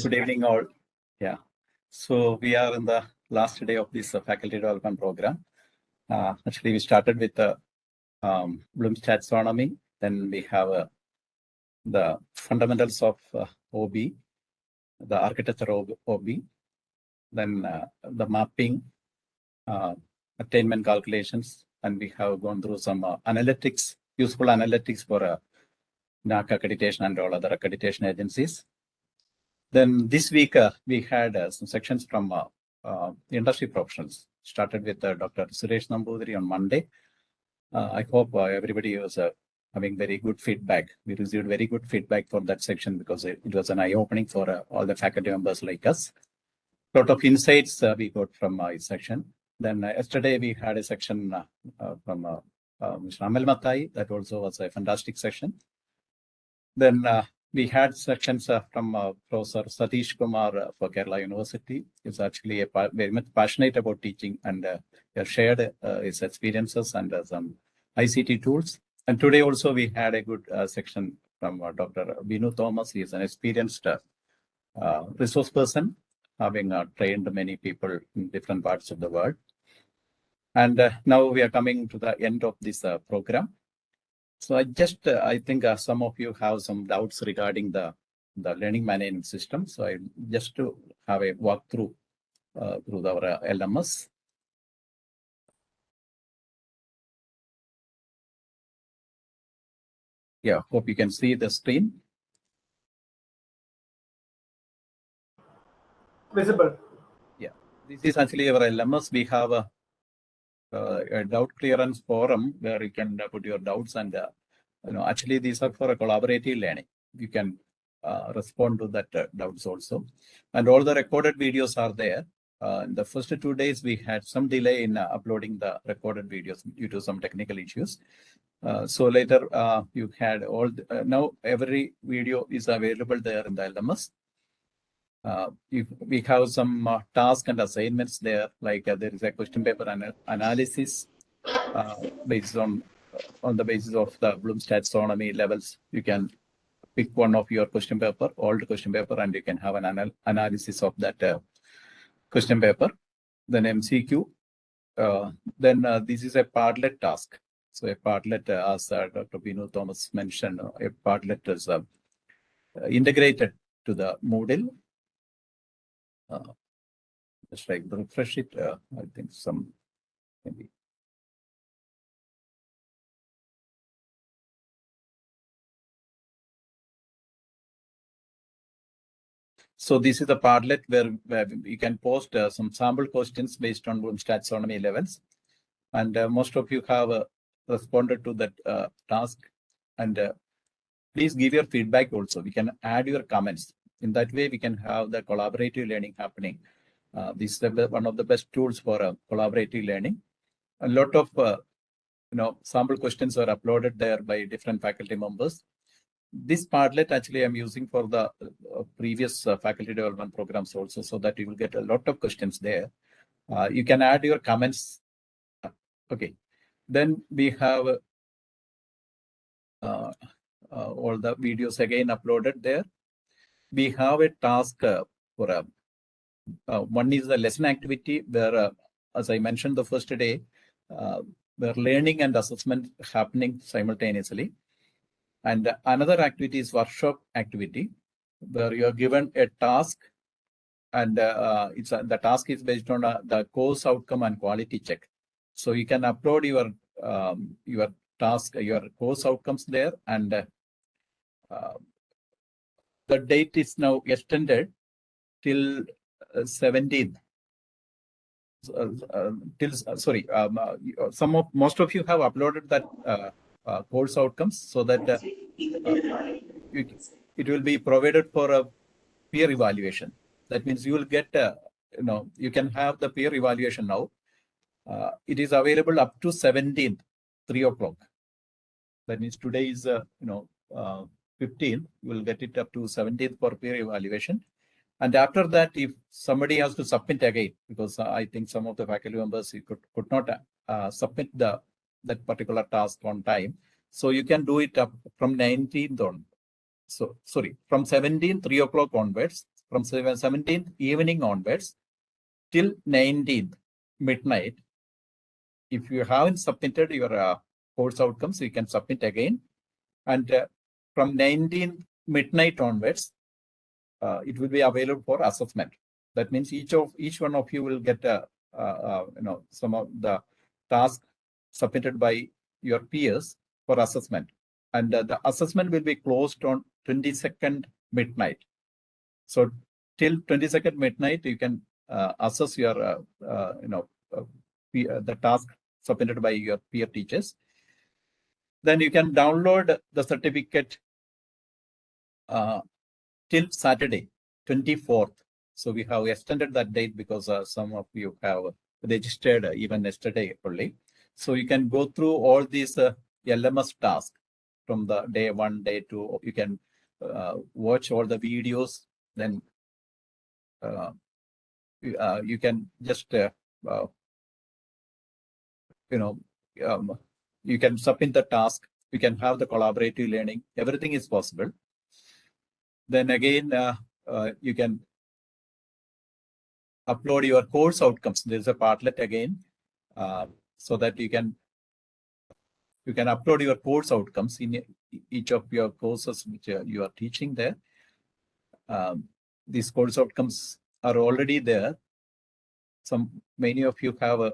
Good evening, all. Yeah. So we are in the last day of this faculty development program. Actually, we started with the Bloom's taxonomy. Then we have the fundamentals of OBE, the architecture of OBE, then the mapping, attainment calculations, and we have gone through some analytics, useful analytics for NAAC accreditation and all other accreditation agencies. Then this week, we had some sections from industry professionals. Started with Dr. Suresh Nambudiri on Monday. I hope everybody was having very good feedback. We received very good feedback for that section because it was an eye-opening for all the faculty members like us. A lot of insights we got from his section. Then yesterday we had a section from Mr. Amal Matai. That also was a fantastic session. Then we had sections from Professor Satish Kumar for Kerala University. He's actually very much passionate about teaching and he shared his experiences and some ICT tools. And today also we had a good section from Dr. Binu Thomas. He is an experienced resource person, having trained many people in different parts of the world. And now we are coming to the end of this program. So I think some of you have some doubts regarding the learning management system. So I just to have a walkthrough through our LMS. Yeah, hope you can see the screen. Visible. Yeah, this is actually our LMS. We have a doubt clearance forum where you can put your doubts and actually these are for a collaborative learning. You can respond to that doubts also, and all the recorded videos are there. In the first 2 days we had some delay in uploading the recorded videos due to some technical issues. So later you had all now every video is available there in the LMS. We have some tasks and assignments there, like there is a question paper analysis based on the basis of the Bloom's taxonomy levels. You can pick one of your question paper, old question paper, and you can have an analysis of that question paper. Then MCQ. Then this is a Padlet task. So a Padlet, as Dr. Binu Thomas mentioned, a Padlet is integrated to the Moodle. Just like refresh it, I think some maybe. So this is the Padlet where you can post some sample questions based on Bloom's taxonomy levels. And most of you have responded to that task. And please give your feedback also. We can add your comments. In that way, we can have the collaborative learning happening. This is one of the best tools for collaborative learning. A lot of sample questions are uploaded there by different faculty members. This Padlet actually I'm using for the previous faculty development programs also, so that you will get a lot of questions there. You can add your comments. Okay. Then we have all the videos again uploaded there. We have a task for one is the lesson activity where, as I mentioned the first day, where learning and assessment happening simultaneously. And another activity is workshop activity, where you are given a task, and the task is based on the course outcome and quality check. So you can upload your task, your course outcomes there, and the date is now extended till 17th. Most of you have uploaded that course outcomes, so that it will be provided for a peer evaluation. That means you will get you can have the peer evaluation now. It is available up to 17th, 3 o'clock. That means today is 15th. You will get it up to 17th for peer evaluation. And after that, if somebody has to submit again, because I think some of the faculty members could not submit that particular task on time, so you can do it up from 19th on. So sorry, from 17th, 3 o'clock onwards, from 17th evening onwards till 19th midnight. If you haven't submitted your course outcomes, you can submit again. And from 19th midnight onwards, it will be available for assessment. That means each one of you will get some of the tasks submitted by your peers for assessment, and the assessment will be closed on 22nd midnight. So till 22nd midnight, you can assess your the task submitted by your peer teachers. Then you can download the certificate till Saturday, 24th. So we have extended that date because some of you have registered even yesterday only. So you can go through all these LMS tasks from the day 1, day 2. You can watch all the videos. Then you can just you can submit the task. You can have the collaborative learning. Everything is possible. Then again, you can upload your course outcomes. There's a partlet again, so that you can upload your course outcomes in each of your courses which you are teaching there. These course outcomes are already there. Many of you have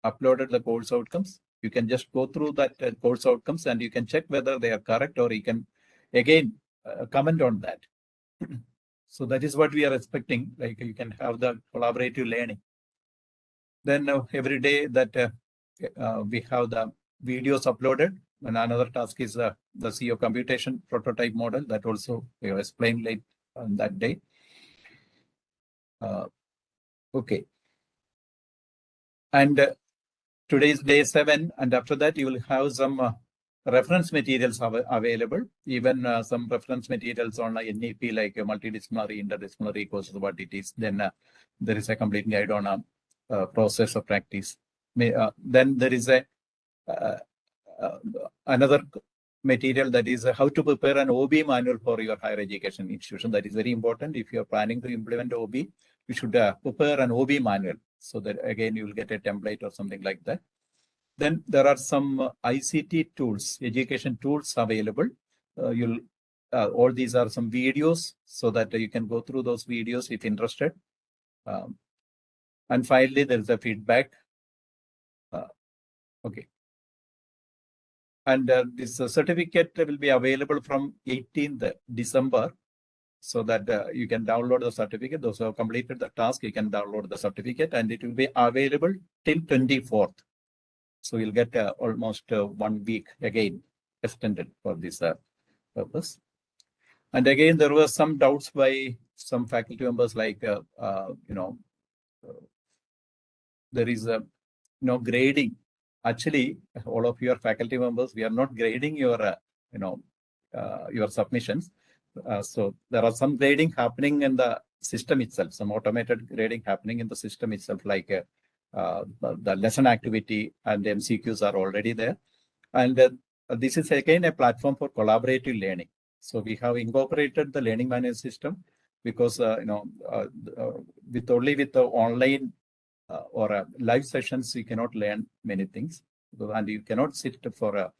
uploaded the course outcomes. You can just go through that course outcomes and you can check whether they are correct, or you can again comment on that. So that is what we are expecting. Like, you can have the collaborative learning. Then every day that we have the videos uploaded. And another task is the CEO computation prototype model that also we have explained late on that day. Okay. And today is day 7, and after that you will have some reference materials available, even some reference materials on NEP, like multidisciplinary, interdisciplinary courses, what it is. Then there is a complete guide on process of practice. Then there is another material that is how to prepare an OBE manual for your higher education institution. That is very important. If you are planning to implement OBE, you should prepare an OBE manual, so that again you will get a template or something like that. Then there are some ICT tools, education tools available. All these are some videos, so that you can go through those videos if interested. And finally, there is a feedback. Okay. And this certificate will be available from 18th December, so that you can download the certificate. Those who have completed the task, you can download the certificate, and it will be available till 24th. So you'll get almost 1 week again extended for this purpose. And again, there were some doubts by some faculty members, like there is grading. Actually, all of your faculty members, we are not grading your your submissions. So there are some grading happening in the system itself, some automated grading happening in the system itself, like the lesson activity and the MCQs are already there. And this is again a platform for collaborative learning. So we have incorporated the learning management system, because with the online or live sessions, you cannot learn many things, and you cannot sit for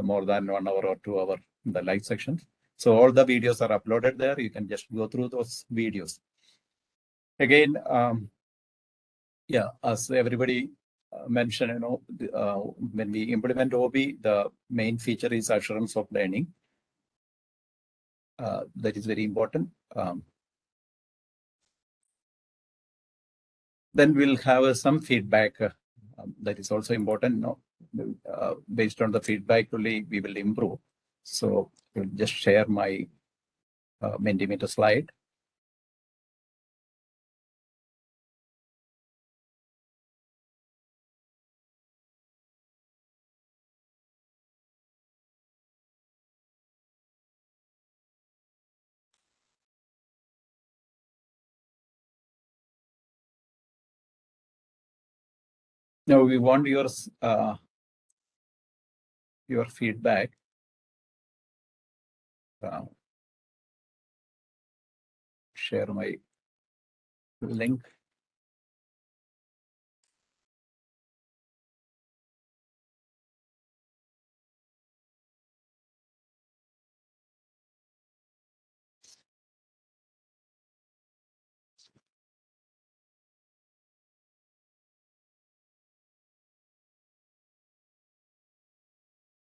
more than 1 hour or 2 hours in the live sections. So all the videos are uploaded there. You can just go through those videos. Again, as everybody mentioned, when we implement OBE, the main feature is assurance of learning. That is very important. Then we'll have some feedback. That is also important. Based on the feedback only, we will improve. So I'll just share my Mentimeter slide. Now we want your feedback. share my link.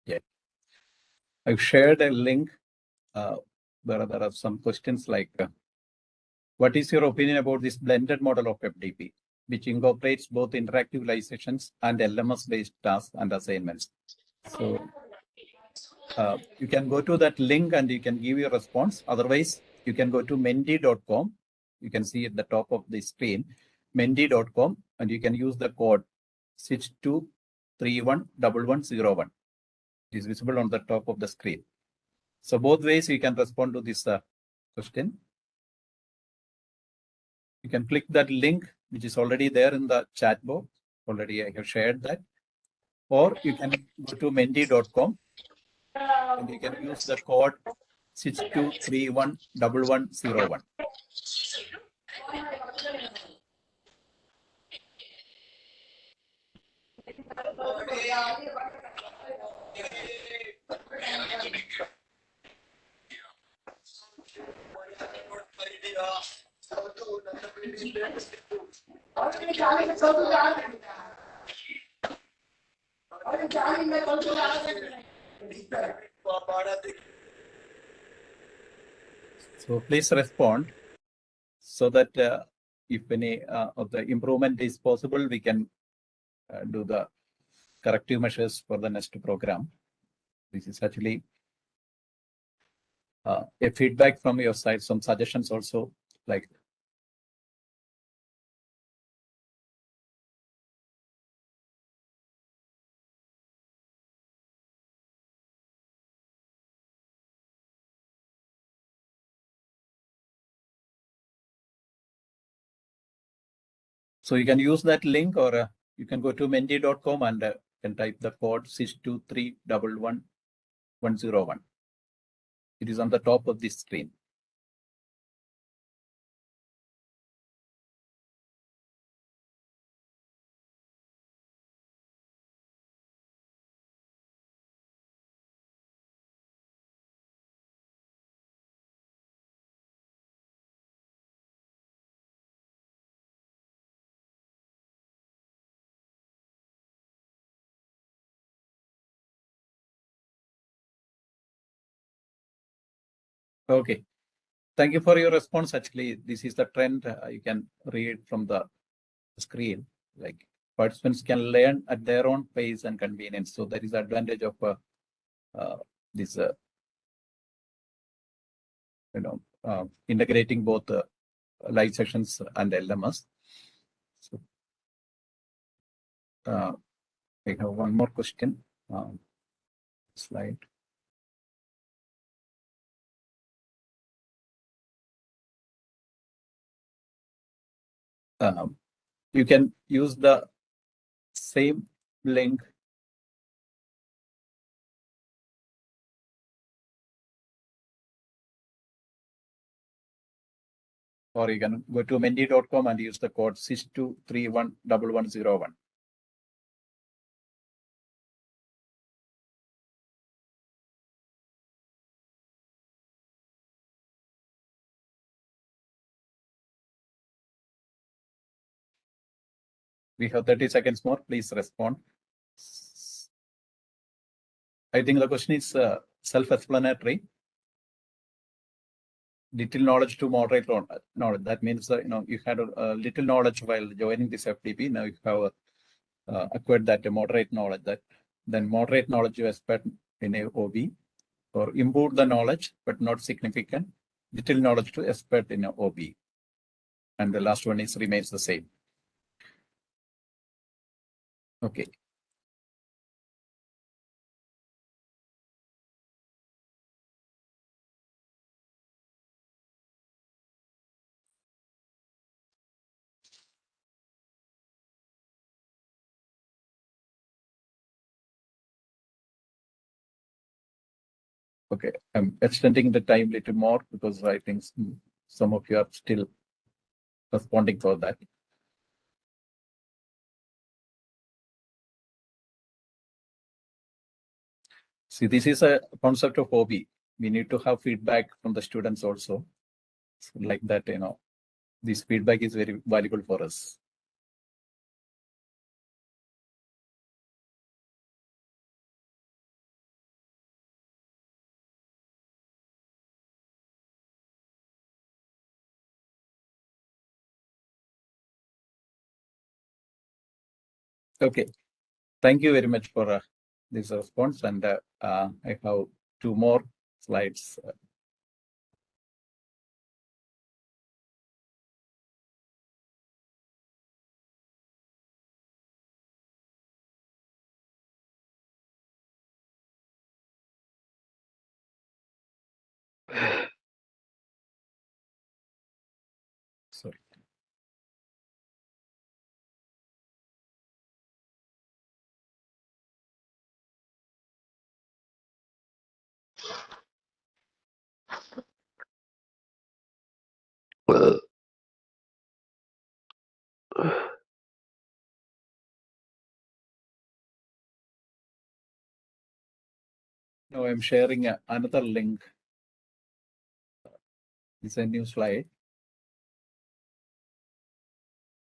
Yeah, I've shared a link where there are some questions like, what is your opinion about this blended model of FDP, which incorporates both interactive live sessions and LMS-based tasks and assignments? So you can go to that link and you can give your response. Otherwise, you can go to mendy.com. You can see at the top of the screen, mendy.com, and you can use the code 62311101. It is visible on the top of the screen. So both ways you can respond to this question. You can click that link, which is already there in the chat box. Already I have shared that. Or you can go to mendy.com and you can use the code 62311101. So please respond so that if any of the improvement is possible, we can do the corrective measures for the next program. This is actually a feedback from your side, some suggestions also, like so you can use that link, or you can go to mendy.com and can type the code 62311101. It is on the top of this screen. Okay. Thank you for your response. Actually, this is the trend. You can read from the screen. Like participants can learn at their own pace and convenience. So that is the advantage of this, integrating both live sessions and LMS. So I have one more question. Slide. You can use the same link or you can go to mendy.com and use the code 62311101. We have 30 seconds more. Please respond. I think the question is self-explanatory. Little knowledge to moderate knowledge. That means that you had a little knowledge while joining this FDP. Now you have acquired that moderate knowledge. That then moderate knowledge you expect in a OBE, or improve the knowledge but not significant. Little knowledge to expert in a OBE, and the last one is remains the same. Okay. Okay, I'm extending the time a little more because I think some of you are still responding for that. See, this is a concept of OBE. We need to have feedback from the students also. So like that, this feedback is very valuable for us. Okay, thank you very much for this response. And I have 2 more slides. Sorry. Now I'm sharing another link. It's a new slide.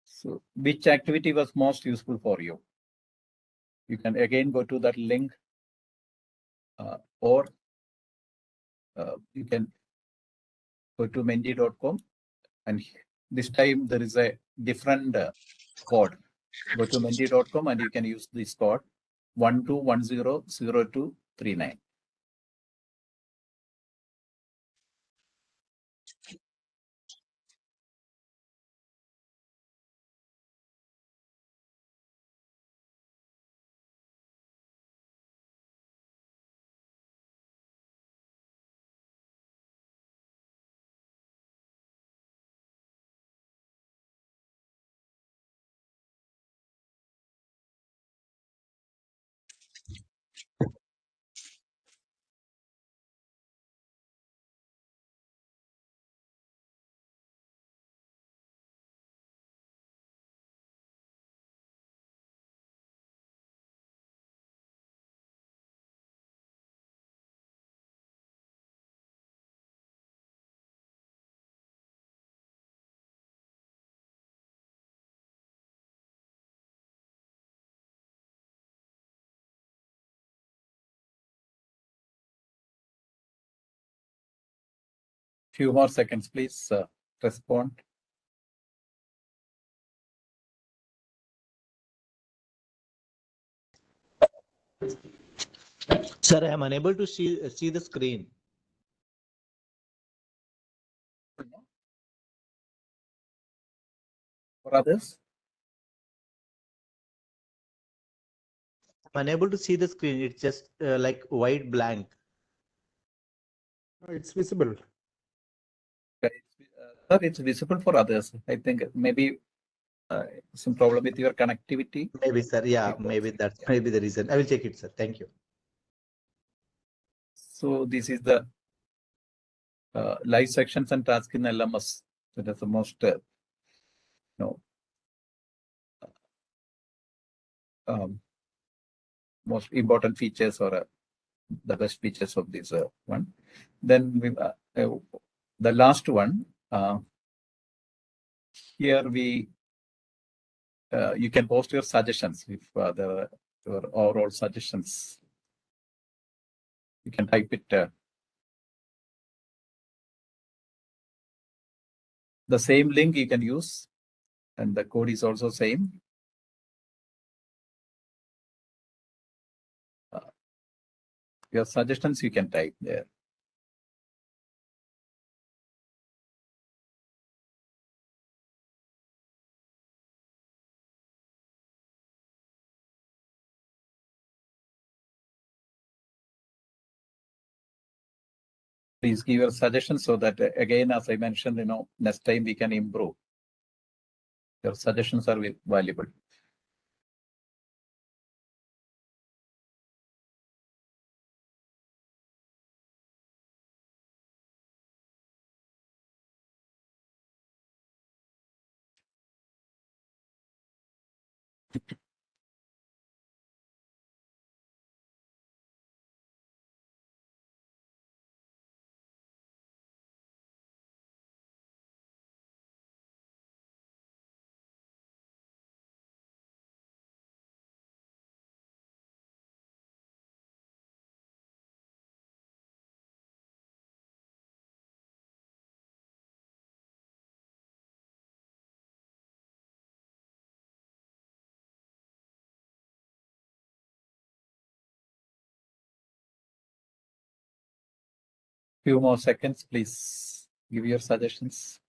So which activity was most useful for you? You can again go to that link or you can go to menti.com, and this time there is a different code. Go to menti.com and you can use this code 12100239. Few more seconds, please respond. Sir, I am unable to see the screen. For others? I'm unable to see the screen. It's just like white blank. It's visible. Sir, it's visible for others. I think maybe some problem with your connectivity. Maybe, sir. Yeah, maybe that's maybe the reason. I will check it, sir. Thank you. So this is the live sections and tasks in LMS. So that's the most most important features, or the best features of this one. Then we, the last one, here we you can post your suggestions if your overall suggestions. You can type it. The same link you can use, and the code is also same. Your suggestions you can type there. Please give your suggestions so that again, as I mentioned, next time we can improve. Your suggestions are valuable. Few more seconds, please give your suggestions.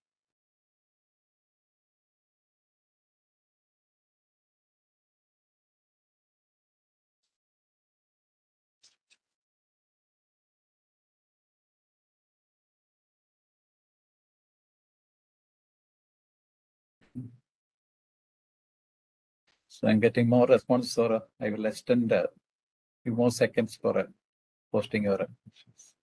So I'm getting more response, or I will extend a few more seconds for posting your questions.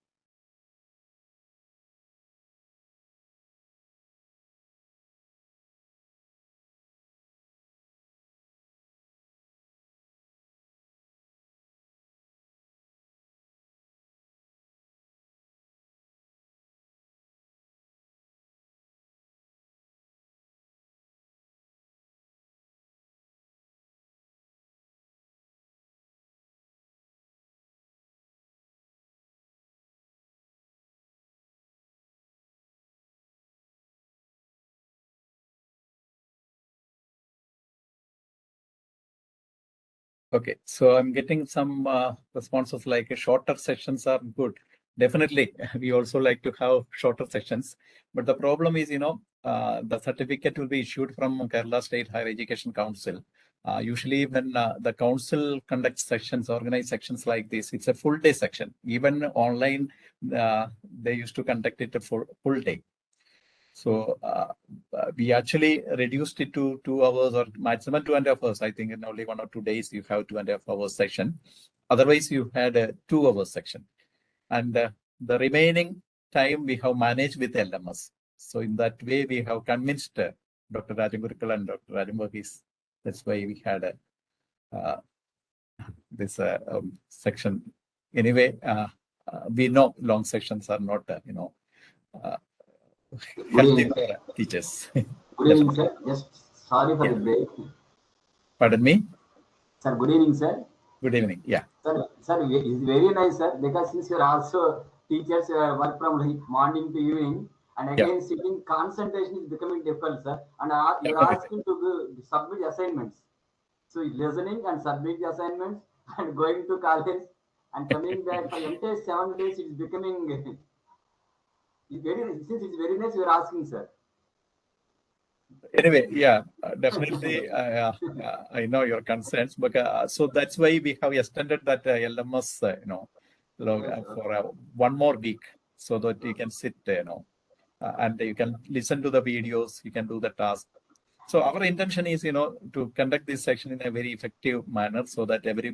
Okay, so I'm getting some responses like shorter sessions are good. Definitely, we also like to have shorter sessions. But the problem is, the certificate will be issued from Kerala State Higher Education Council. Usually when the council conducts sections, organize sections like this, it's a full day section. Even online, they used to conduct it a full day. So we actually reduced it to 2 hours or maximum 2.5 hours. I think in only 1 or 2 days you have 2.5 hours section. Otherwise, you had a 2 hours section. And the remaining time we have managed with LMS. So in that way, we have convinced Dr. Rajamurkal and Dr. Rajamurkis. That's why we had this section. Anyway, we know long sections are not, healthy for teachers. Good evening, sir. Just sorry for the break. Pardon me? Sir, good evening, sir. Good evening. Yeah. Sir, it's very nice, sir, because since you're also teachers, work from morning to evening, and again sitting concentration is becoming difficult, sir. And you're asking to submit assignments. So listening and submit the assignments and going to college and coming back for entire 7 days, it's becoming since it's very nice, you're asking, sir. Anyway, yeah, definitely. I know your concerns, but so that's why we have extended that LMS, for 1 more week, so that you can sit, and you can listen to the videos, you can do the task. So our intention is, to conduct this section in a very effective manner, so that every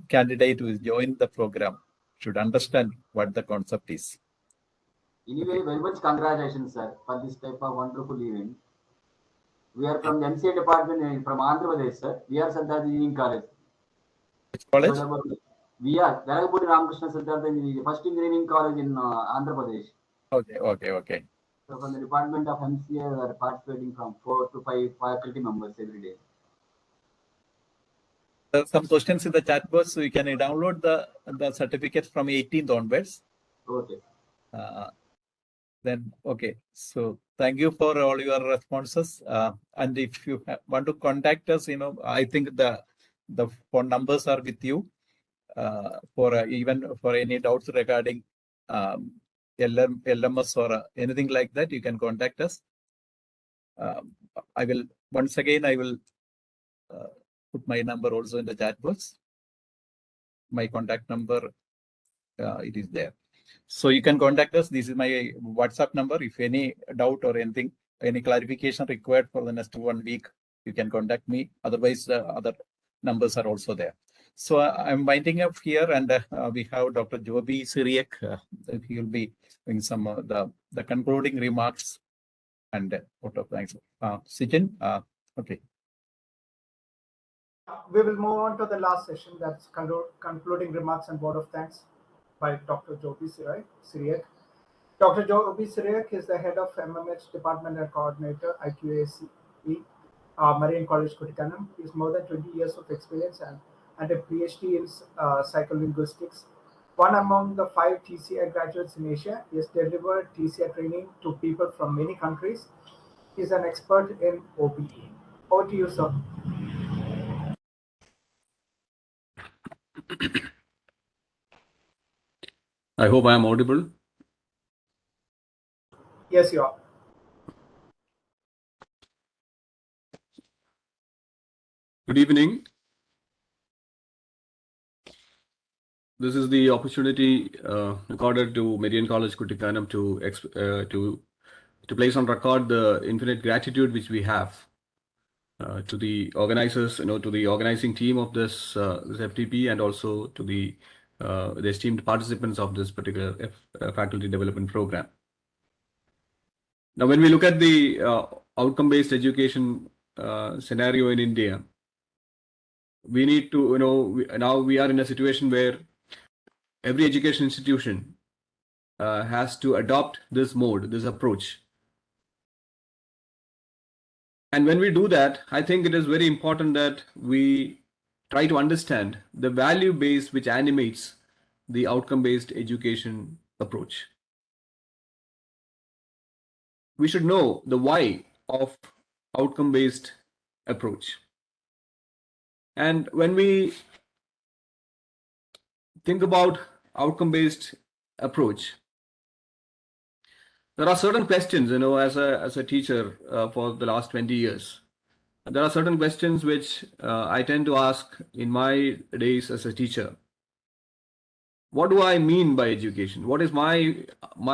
candidate who is joined the program should understand what the concept is. Anyway, very much congratulations, sir, for this type of wonderful event. We are from the MCA department from Andhra Pradesh, sir. We are Siddhartha Engineering College. Which college? So we are Velagapudi Ramakrishna Siddhartha, first engineering college in Andhra Pradesh. Okay. So from the department of MCA, we are participating from 4 to 5 faculty members every day. There are some questions in the chat box, so you can download the certificate from 18th onwards. Okay. Then okay, so thank you for all your responses. And if you want to contact us, I think the phone numbers are with you. For even for any doubts regarding LMS or anything like that, you can contact us. I will put my number also in the chat box. My contact number, it is there. So you can contact us. This is my WhatsApp number. If any doubt or anything, any clarification required for the next 1 week, you can contact me. Otherwise, the other numbers are also there. So I'm winding up here, and we have Dr. Joby Cyriac. He will be doing some the concluding remarks. And thanks. Sijin, want Okay. We will move on to the last session, that's concluding remarks and word of thanks by Dr. Joby Cyriac. Dr. Joby Cyriac is the head of MMH Department and Coordinator, IQAC, Marian College Kuttikkanam. He has more than 20 years of experience and a Ph.D. in Psycho Linguistics. One among the 5 TCI graduates in Asia, he has delivered TCI training to people from many countries. He is an expert in OBE. Over to you, sir. I hope I am audible. Yes, you are. Good evening. This is the opportunity accorded to Marian College Kuttikkanam to place on record the infinite gratitude which we have to the organizers, to the organizing team of this FDP, and also to the esteemed participants of this particular faculty development program. Now, when we look at the outcome-based education scenario in India, we need to, now we are in a situation where every education institution has to adopt this mode, this approach. And when we do that, I think it is very important that we try to understand the value base which animates the outcome-based education approach. We should know the why of outcome-based approach. And when we think about outcome-based approach, there are certain questions, as a teacher for the last 20 years, there are certain questions which I tend to ask in my days as a teacher. What do I mean by education? What is my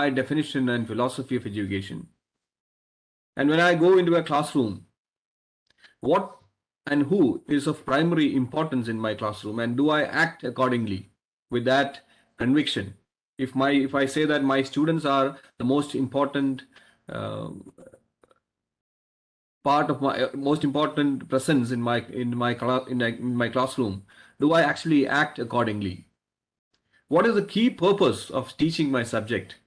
definition and philosophy of education? And when I go into a classroom, what and who is of primary importance in my classroom, and do I act accordingly with that conviction? If I say that my students are the most important part of my most important presence in my classroom, do I actually act accordingly? What is the key purpose of teaching my subject?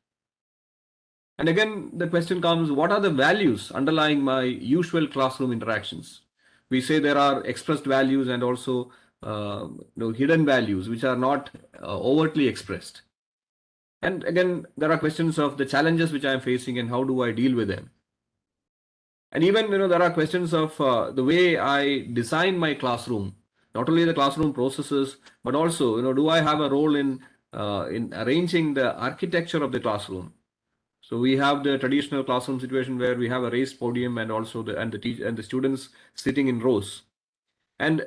And again, the question comes, what are the values underlying my usual classroom interactions? We say there are expressed values and also hidden values which are not overtly expressed. And again, there are questions of the challenges which I am facing and how do I deal with them. And even there are questions of the way I design my classroom, not only the classroom processes, but also do I have a role in arranging the architecture of the classroom? So we have the traditional classroom situation where we have a raised podium and also the students sitting in rows. And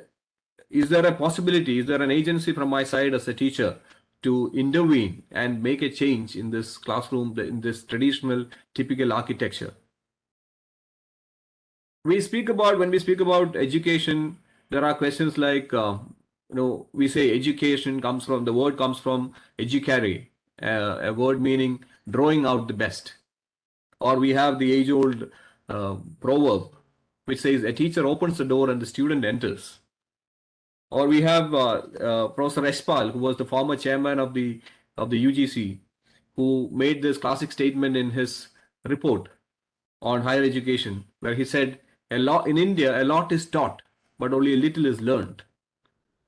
is there a possibility, is there an agency from my side as a teacher to intervene and make a change in this classroom, in this traditional typical architecture? When we speak about education, there are questions like, we say education the word comes from educare, a word meaning drawing out the best. Or we have the age-old proverb which says a teacher opens the door and the student enters. Or we have Professor Eshpal, who was the former chairman of the UGC, who made this classic statement in his report on higher education, where he said, in India, a lot is taught, but only a little is learned.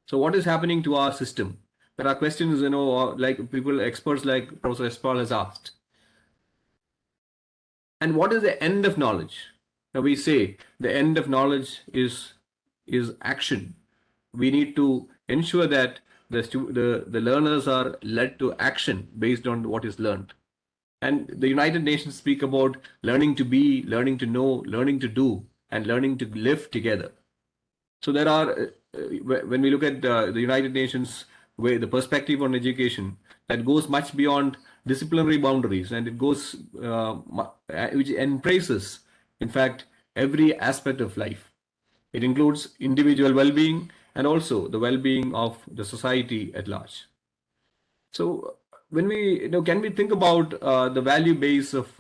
So what is happening to our system? There are questions, like experts like Professor Eshpal has asked. And what is the end of knowledge? Now we say the end of knowledge is action. We need to ensure that the learners are led to action based on what is learned. And the United Nations speak about learning to be, learning to know, learning to do, and learning to live together. So there are, when we look at the United Nations, where the perspective on education, that goes much beyond disciplinary boundaries, and it goes, which embraces, in fact, every aspect of life. It includes individual well-being and also the well-being of the society at large. So when we, can we think about the value base of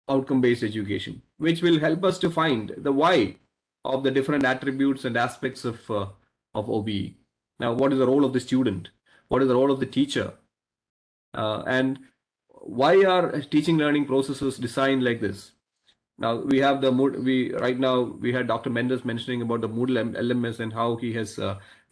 outcome-based education, which will help us to find the why of the different attributes and aspects of OBE. Now, what is the role of the student? What is the role of the teacher? And why are teaching learning processes designed like this? Now we have the right now we had Dr. Mendus mentioning about the Moodle LMS and how he has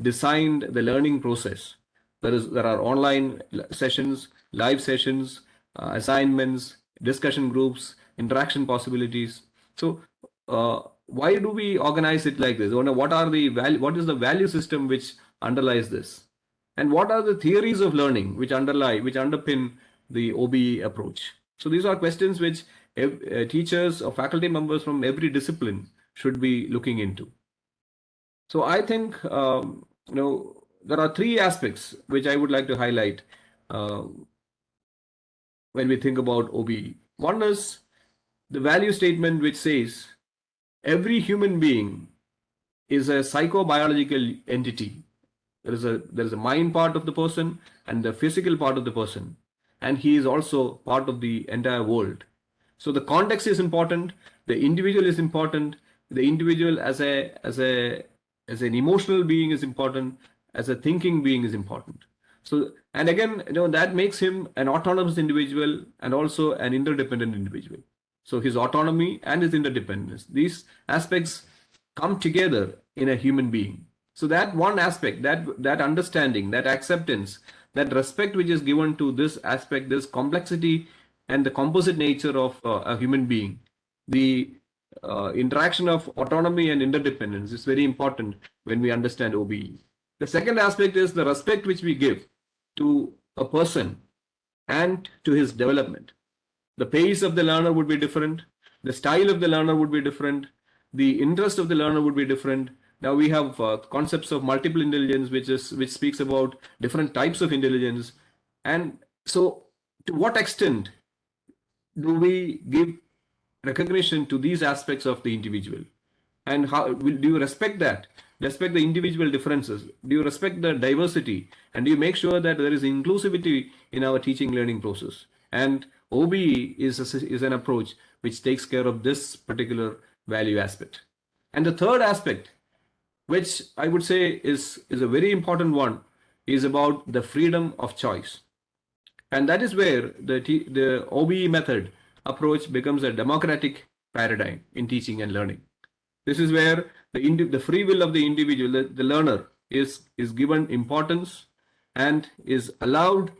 designed the learning process. There are online sessions, live sessions, assignments, discussion groups, interaction possibilities. So why do we organize it like this? What is the value system which underlies this? And what are the theories of learning which underpin the OBE approach? So these are questions which teachers or faculty members from every discipline should be looking into. So I think there are three aspects which I would like to highlight when we think about OBE. One is the value statement which says every human being is a psychobiological entity. There is a mind part of the person and the physical part of the person, and he is also part of the entire world. So the context is important, the individual is important, the individual as an emotional being is important, as a thinking being is important. So, and again, that makes him an autonomous individual and also an interdependent individual. So his autonomy and his interdependence, these aspects come together in a human being. So that one aspect, that understanding, that acceptance, that respect which is given to this aspect, this complexity and the composite nature of a human being, the interaction of autonomy and interdependence is very important when we understand OBE. The second aspect is the respect which we give to a person and to his development. The pace of the learner would be different, the style of the learner would be different, the interest of the learner would be different. Now we have concepts of multiple intelligence, which speaks about different types of intelligence. And so to what extent do we give recognition to these aspects of the individual? And how do you respect that? Respect the individual differences? Do you respect the diversity? And do you make sure that there is inclusivity in our teaching learning process? And OBE is an approach which takes care of this particular value aspect. And the third aspect, which I would say is a very important one, is about the freedom of choice. And that is where the OBE method approach becomes a democratic paradigm in teaching and learning. This is where the free will of the individual, the learner, is given importance and is allowed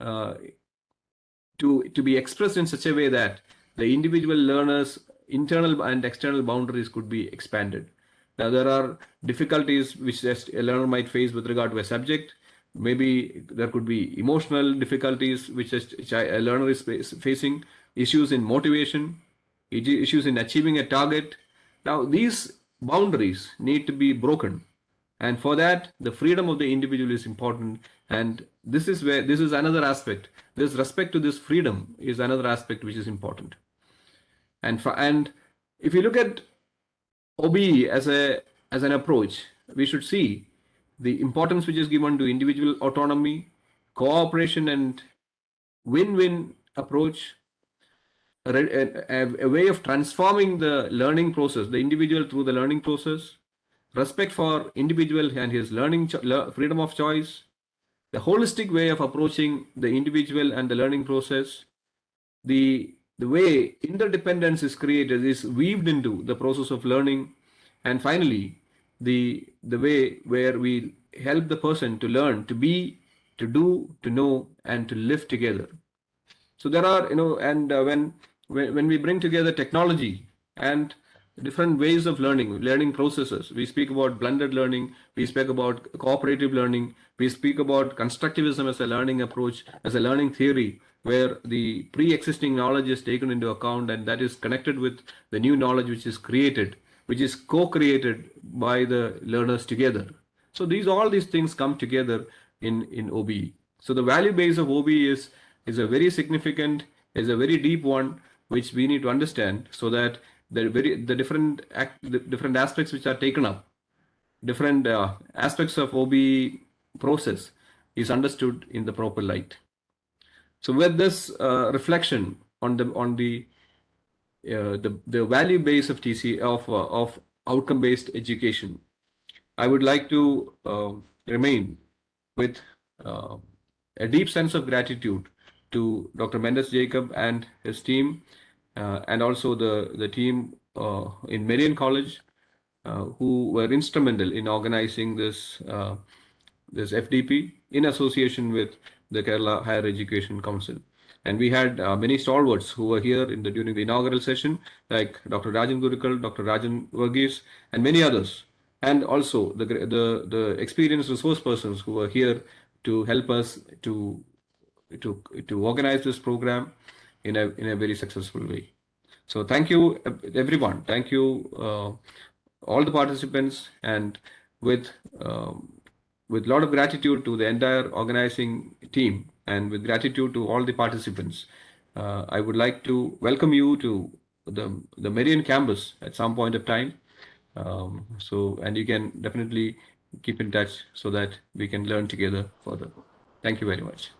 to be expressed in such a way that the individual learner's internal and external boundaries could be expanded. Now, there are difficulties which a learner might face with regard to a subject. Maybe there could be emotional difficulties which a learner is facing, issues in motivation, issues in achieving a target. Now, these boundaries need to be broken. And for that, the freedom of the individual is important. And this is another aspect. This respect to this freedom is another aspect which is important. And if you look at OBE as an approach, we should see the importance which is given to individual autonomy, cooperation and win-win approach, a way of transforming the learning process, the individual through the learning process, respect for individual and his learning freedom of choice, the holistic way of approaching the individual and the learning process, the way interdependence is created, is weaved into the process of learning, and finally, the way where we help the person to learn, to be, to do, to know, and to live together. So there are, and when we bring together technology and different ways of learning processes, we speak about blended learning, we speak about cooperative learning, we speak about constructivism as a learning approach, as a learning theory, where the pre-existing knowledge is taken into account and that is connected with the new knowledge which is created, which is co-created by the learners together. So all these things come together in OBE. So the value base of OBE is a very significant, is a very deep one, which we need to understand so that the different aspects which are taken up, different aspects of OBE process is understood in the proper light. So with this reflection on the the value base of of outcome-based education. I would like to remain with a deep sense of gratitude to Dr. Mendus Jacob and his team, and also the team in Marian College, who were instrumental in organizing this this FDP in association with the Kerala Higher Education Council. And we had many stalwarts who were here during the inaugural session, like Dr. Rajan Gurukal, Dr. Rajan Varghese, and many others. And also the experienced resource persons who were here to help us to organize this program in a very successful way. So thank you, everyone. Thank you, all the participants, and with a lot of gratitude to the entire organizing team, and with gratitude to all the participants, I would like to welcome you to the Marian campus at some point of time. And you can definitely keep in touch so that we can learn together further. Thank you very much.